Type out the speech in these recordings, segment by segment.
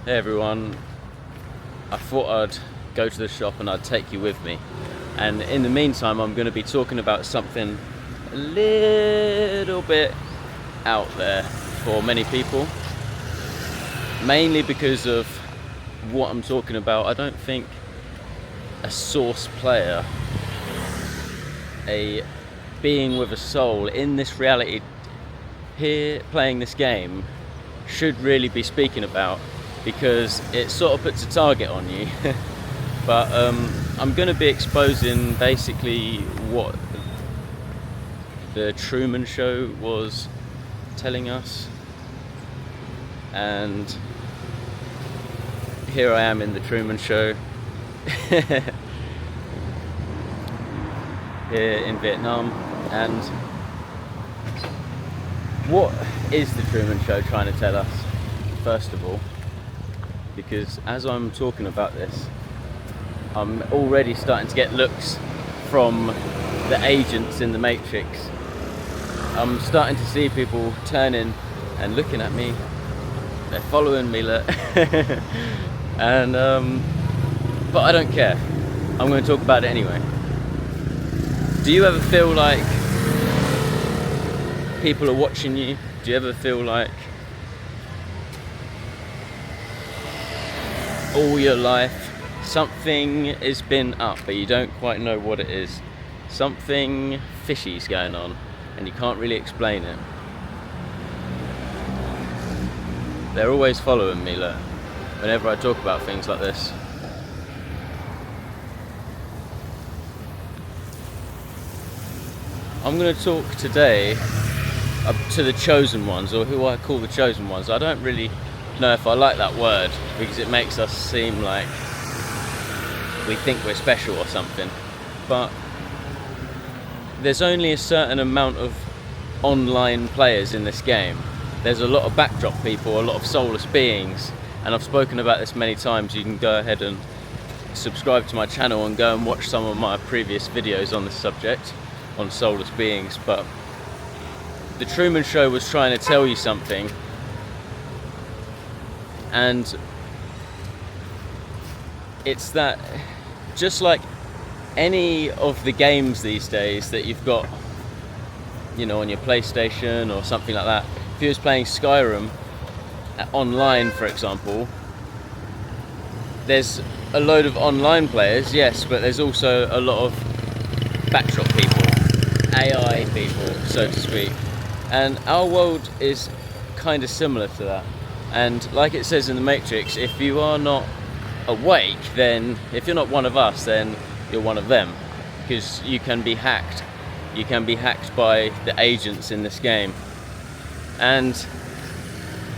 Hey everyone, I thought I'd go to the shop and I'd take you with me, and in the meantime I'm going to be talking about something a little bit out there for many people, mainly because of what I'm talking about. I don't think a source player, a being with a soul in this reality here playing this game, should really be speaking about, because it sort of puts a target on you. But I'm going to be exposing basically what the Truman Show was telling us, and here I am in the Truman Show here in Vietnam. And what is the Truman Show trying to tell us, first of all? Because as I'm talking about this, I'm already starting to get looks from the agents in the Matrix. I'm starting to see people turning and looking at me. They're following me, look. And but I don't care. I'm going to talk about it anyway. Do you ever feel like people are watching you? Do you ever feel like all your life something has been up, but you don't quite know what it is? Something fishy's going on and you can't really explain it. They're always following me, look, whenever I talk about things like this. I'm going to talk today to the chosen ones, or who I call the chosen ones. I don't really know if I like that word, because it makes us seem like we think we're special or something. But there's only a certain amount of online players in this game. There's a lot of backdrop people, a lot of soulless beings, and I've spoken about this many times. You can go ahead and subscribe to my channel and go and watch some of my previous videos on this subject, on soulless beings. But the Truman Show was trying to tell you something, and it's that just like any of the games these days that you've got, you know, on your PlayStation or something like that. If you was playing Skyrim online, for example, there's a load of online players, yes, but there's also a lot of backdrop people, AI people, so to speak. And our world is kind of similar to that. And like it says in the Matrix, if you are not awake, then if you're not one of us, then you're one of them, because you can be hacked. You can be hacked by the agents in this game. And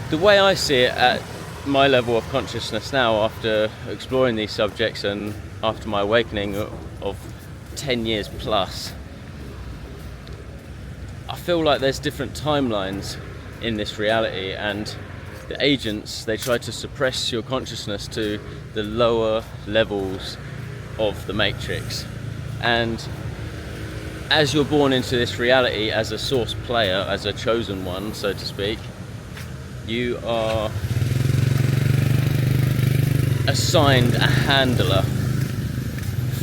the way I see it at my level of consciousness now, after exploring these subjects and after my awakening of 10 years plus, I feel like there's different timelines in this reality, and the agents, they try to suppress your consciousness to the lower levels of the Matrix. And as you're born into this reality as a source player, as a chosen one, so to speak, you are assigned a handler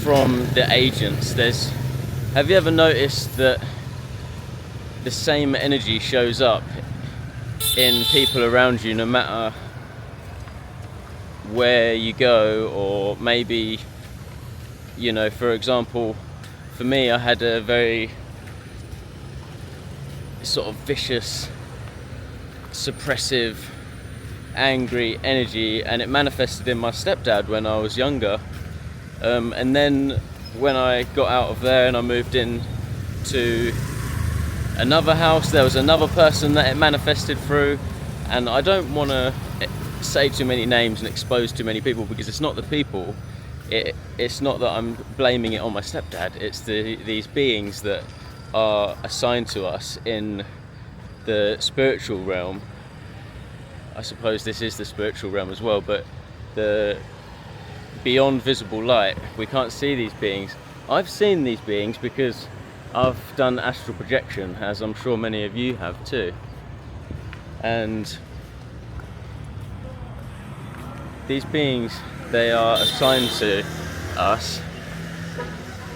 from the agents. Have you ever noticed that the same energy shows up in people around you no matter where you go? Or maybe, you know, for example, for me, I had a very sort of vicious, suppressive, angry energy, and it manifested in my stepdad when I was younger. And then when I got out of there and I moved in to another house, there was another person that it manifested through. And I don't want to say too many names and expose too many people, because it's not the people. It's not that I'm blaming it on my stepdad. It's these beings that are assigned to us in the spiritual realm. I suppose this is the spiritual realm as well, but the beyond visible light, we can't see these beings. I've seen these beings because I've done astral projection, as I'm sure many of you have too. And these beings, they are assigned to us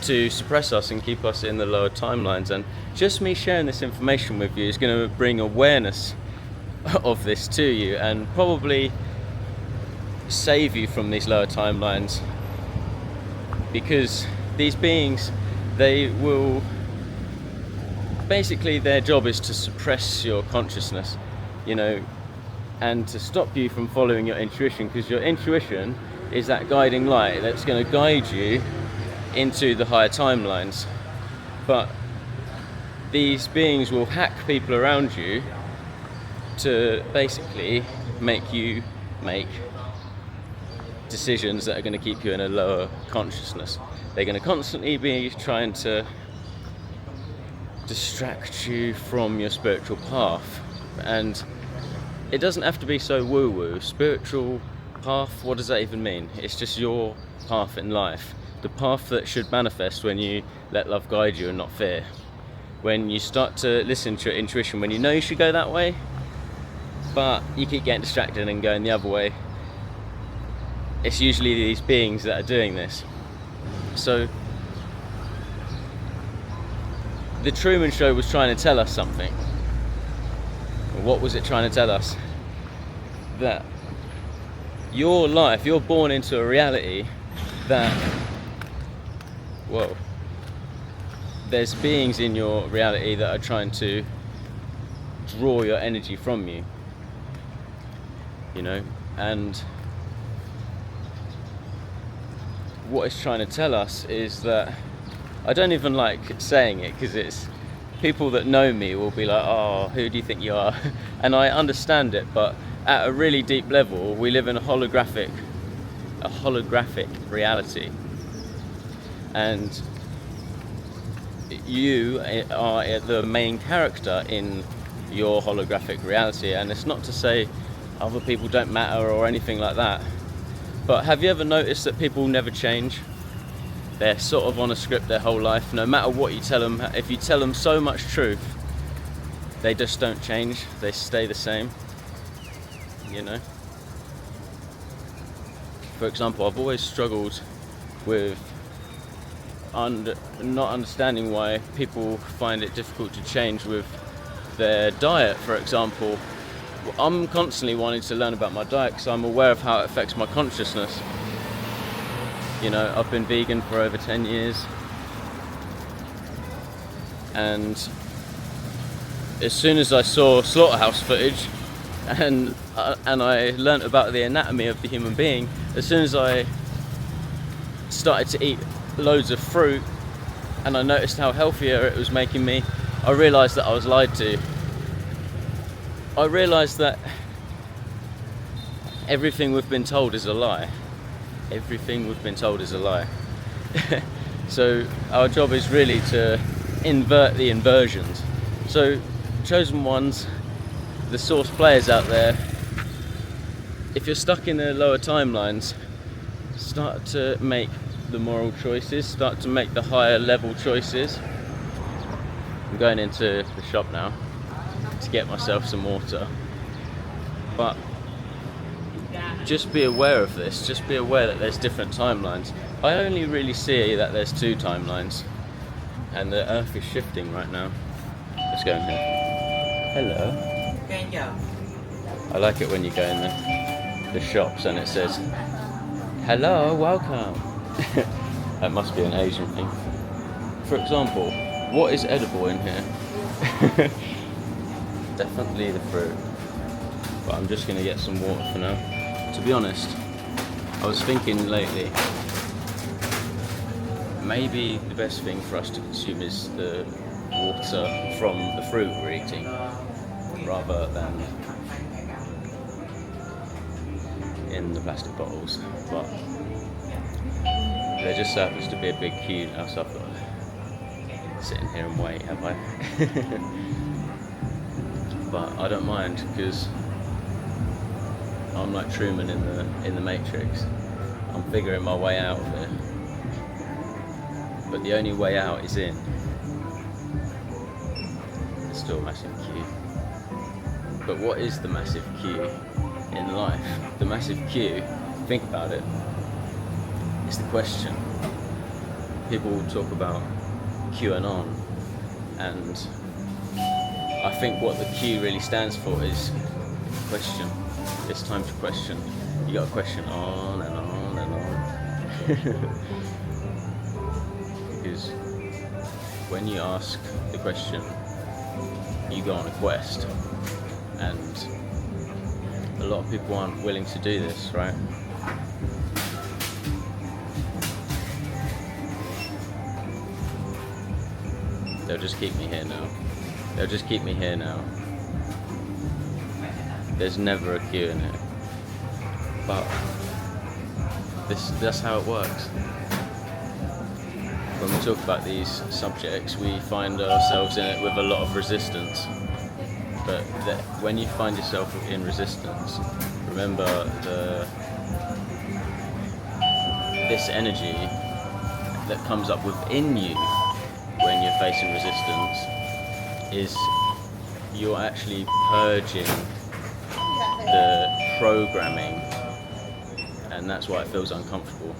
to suppress us and keep us in the lower timelines. And just me sharing this information with you is going to bring awareness of this to you and probably save you from these lower timelines, because these beings, they will basically, their job is to suppress your consciousness, and to stop you from following your intuition, because your intuition is that guiding light that's going to guide you into the higher timelines. But these beings will hack people around you to basically make you make decisions that are going to keep you in a lower consciousness. They're going to constantly be trying to distract you from your spiritual path. And it doesn't have to be so woo-woo. Spiritual path, what does that even mean? It's just your path in life. The path that should manifest when you let love guide you and not fear. When you start to listen to your intuition, when you know you should go that way, but you keep getting distracted and going the other way. It's usually these beings that are doing this. So the Truman Show was trying to tell us something. What was it trying to tell us? That your life, you're born into a reality that, there's beings in your reality that are trying to draw your energy from you, and what it's trying to tell us is that, I don't even like saying it, because it's people that know me will be like, oh, who do you think you are? And I understand it, but at a really deep level, we live in a holographic reality, and you are the main character in your holographic reality. And it's not to say other people don't matter or anything like that, but have you ever noticed that people never change? They're sort of on a script their whole life. No matter what you tell them, if you tell them so much truth, they just don't change. They stay the same, For example, I've always struggled with not understanding why people find it difficult to change with their diet, for example. I'm constantly wanting to learn about my diet because I'm aware of how it affects my consciousness. I've been vegan for over 10 years, and as soon as I saw slaughterhouse footage and I learnt about the anatomy of the human being, as soon as I started to eat loads of fruit and I noticed how healthier it was making me, I realised that I was lied to. I realised that everything we've been told is a lie. Everything we've been told is a lie. So our job is really to invert the inversions. So chosen ones, the source players out there, if you're stuck in the lower timelines, start to make the moral choices, start to make the higher level choices. I'm going into the shop now to get myself some water, but just be aware of this, just be aware that there's different timelines. I only really see that there's two timelines, and the earth is shifting right now. Let's go in here. Hello. I like it when you go in the shops and it says, hello, welcome. That must be an Asian thing. For example, what is edible in here? Definitely the fruit, but I'm just going to get some water for now. To be honest, I was thinking lately, maybe the best thing for us to consume is the water from the fruit we're eating, rather than in the plastic bottles. But there just happens to be a big queue now, so I've got to sit in here and wait, have I? But I don't mind, because I'm like Truman in the Matrix. I'm figuring my way out of it, but the only way out is in. There's still a massive queue. But what is the massive queue in life? The massive queue think about it, it's the question. People talk about QAnon, and I think what the Q really stands for is question. It's time to question. You got to question on and on and on. Because when you ask the question, you go on a quest, and a lot of people aren't willing to do this, right? They'll just keep me here now. They'll just keep me here now. There's never a queue in it. But that's how it works. When we talk about these subjects, we find ourselves in it with a lot of resistance. But when you find yourself in resistance, remember this energy that comes up within you when you're facing resistance is you're actually purging the programming, and that's why it feels uncomfortable.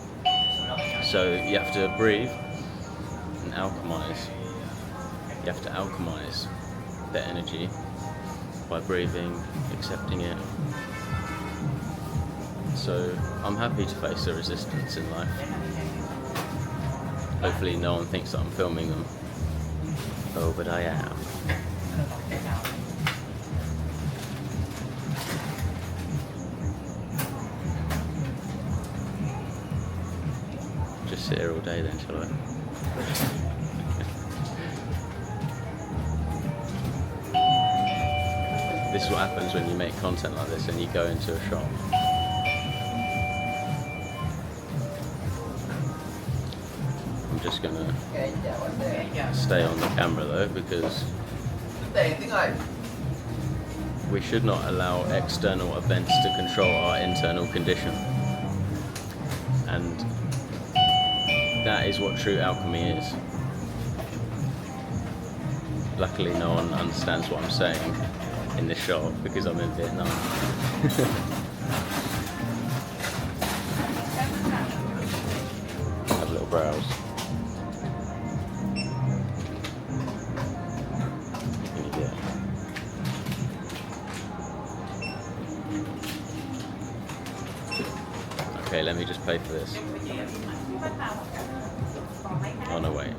So you have to breathe and alchemize. You have to alchemize the energy by breathing, accepting it. So I'm happy to face the resistance in life. Hopefully no one thinks that I'm filming them. Oh, but I am. Just sit here all day then, shall I? This is what happens when you make content like this and you go into a shop. I'm just gonna stay on the camera though, because we should not allow external events to control our internal condition. And that is what true alchemy is. Luckily no one understands what I'm saying in this shop because I'm in Vietnam. Have a little browse. What can you get? Okay, let me just pay for this. Oh no, wait.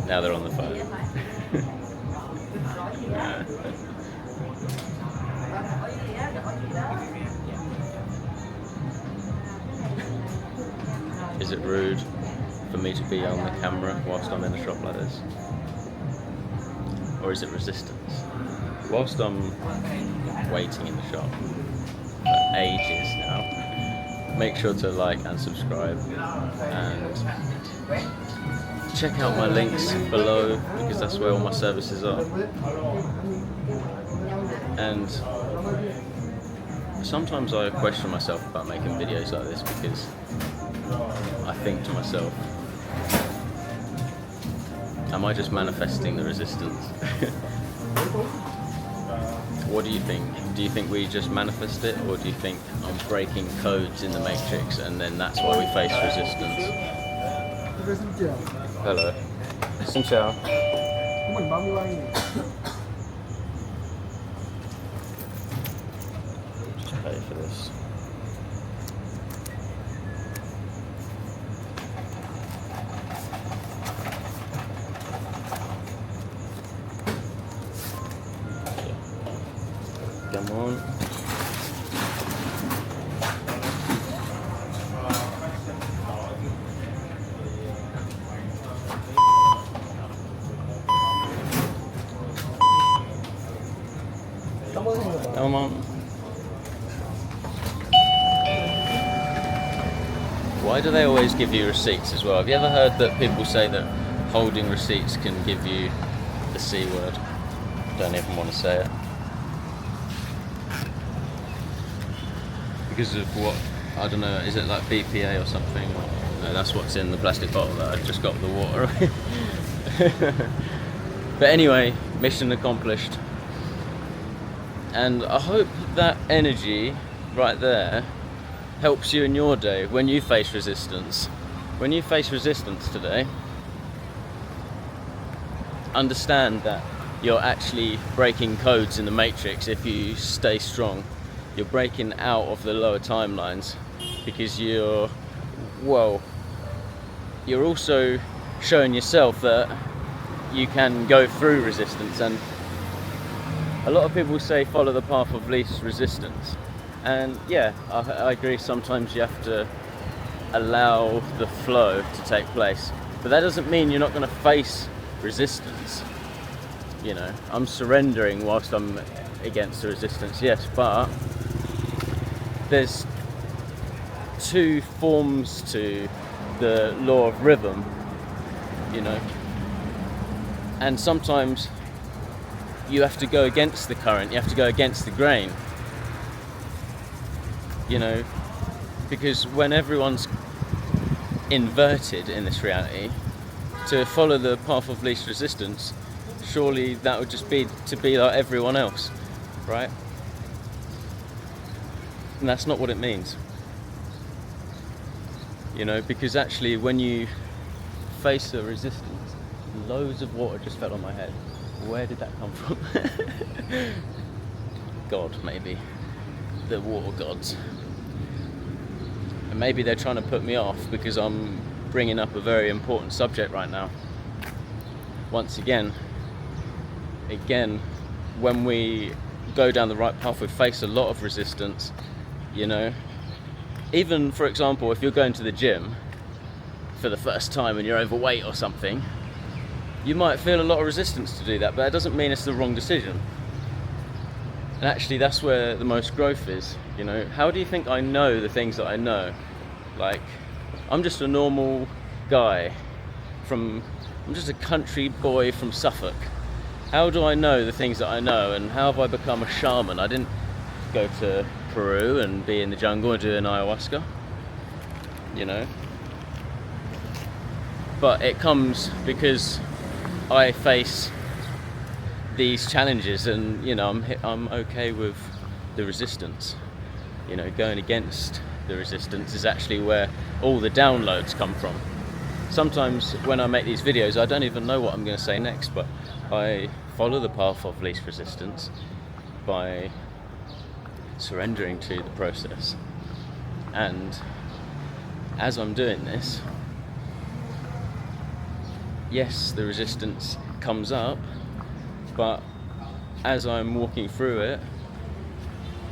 Now they're on the phone. Yeah. Is it rude for me to be on the camera whilst I'm in a shop like this? Or is it resistance? Whilst I'm waiting in the shop for ages now, make sure to like and subscribe and check out my links below because that's where all my services are. And sometimes I question myself about making videos like this because I think to myself, am I just manifesting the resistance? What do you think? Do you think we just manifest it, or do you think I'm breaking codes in the matrix and then that's why we face resistance? Hello. Xin chào. Just pay for this. Come on. Come on. Why do they always give you receipts as well? Have you ever heard that people say that holding receipts can give you the C word? Don't even want to say it. Because of what? I don't know, is it like BPA or something? No, that's what's in the plastic bottle that I just got the water. But anyway, mission accomplished. And I hope that energy right there helps you in your day when you face resistance. When you face resistance today, understand that you're actually breaking codes in the matrix if you stay strong. You're breaking out of the lower timelines because you're also showing yourself that you can go through resistance. And a lot of people say follow the path of least resistance, and yeah, I agree, sometimes you have to allow the flow to take place, but that doesn't mean you're not going to face resistance. You know, I'm surrendering whilst I'm against the resistance, yes, but there's two forms to the law of rhythm, you know, and sometimes you have to go against the current, you have to go against the grain, you know, because when everyone's inverted in this reality, to follow the path of least resistance, surely that would just be to be like everyone else, right? And that's not what it means, you know, because actually when you face a resistance, loads of water just fell on my head. Where did that come from? God, maybe. The water gods. And maybe they're trying to put me off because I'm bringing up a very important subject right now. Once again, when we go down the right path, we face a lot of resistance, you know. Even, for example, if you're going to the gym for the first time and you're overweight or something, you might feel a lot of resistance to do that, but that doesn't mean it's the wrong decision. And actually that's where the most growth is, you know. How do you think I know the things that I know? Like, I'm just a normal guy I'm just a country boy from Suffolk. How do I know the things that I know, and how have I become a shaman? I didn't go to Peru and be in the jungle and do an ayahuasca, you know. But it comes because I face these challenges, and you know, I'm okay with the resistance. You know, going against the resistance is actually where all the downloads come from. Sometimes when I make these videos, I don't even know what I'm going to say next, but I follow the path of least resistance by surrendering to the process. And as I'm doing this, yes, the resistance comes up, but as I'm walking through it,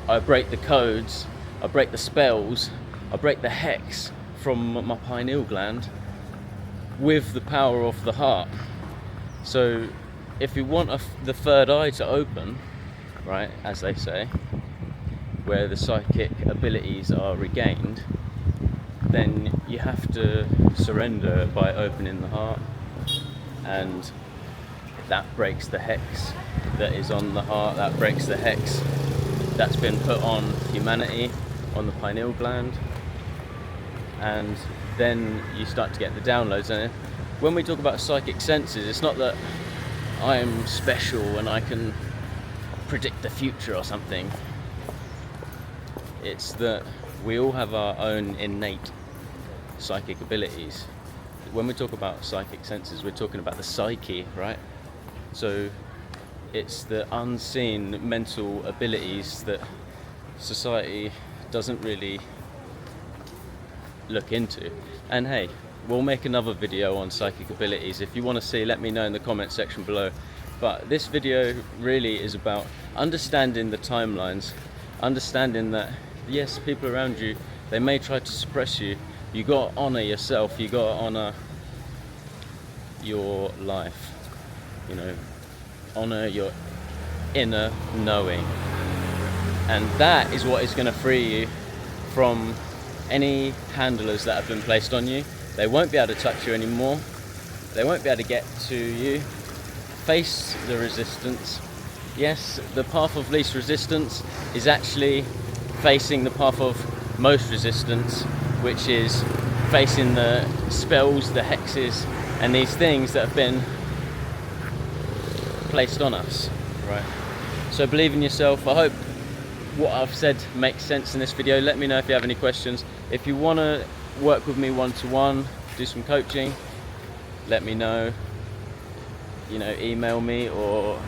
I break the codes, I break the spells, I break the hex from my pineal gland with the power of the heart. So if you want the third eye to open, right, as they say, where the psychic abilities are regained, then you have to surrender by opening the heart, and that breaks the hex that is on the heart, that breaks the hex that's been put on humanity, on the pineal gland, and then you start to get the downloads. And when we talk about psychic senses, it's not that I'm special and I can predict the future or something. It's that we all have our own innate psychic abilities. When we talk about psychic senses, we're talking about the psyche, right? So it's the unseen mental abilities that society doesn't really look into. And hey, we'll make another video on psychic abilities. If you want to see, let me know in the comment section below. But this video really is about understanding the timelines, understanding that yes, people around you, they may try to suppress you. You got to honor yourself, you got to honor your life, you know, honor your inner knowing. And that is what is going to free you from any handlers that have been placed on you. They won't be able to touch you anymore. They won't be able to get to you. Face the resistance. Yes, the path of least resistance is actually facing the path of most resistance, which is facing the spells, the hexes, and these things that have been placed on us, right? So believe in yourself. I hope what I've said makes sense in this video. Let me know if you have any questions. If you want to work with me one-to-one, do some coaching, let me know. You know, email me or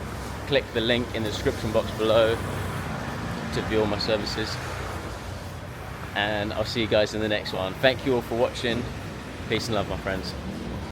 click the link in the description box below to view all my services. And I'll see you guys in the next one. Thank you all for watching. Peace and love, my friends.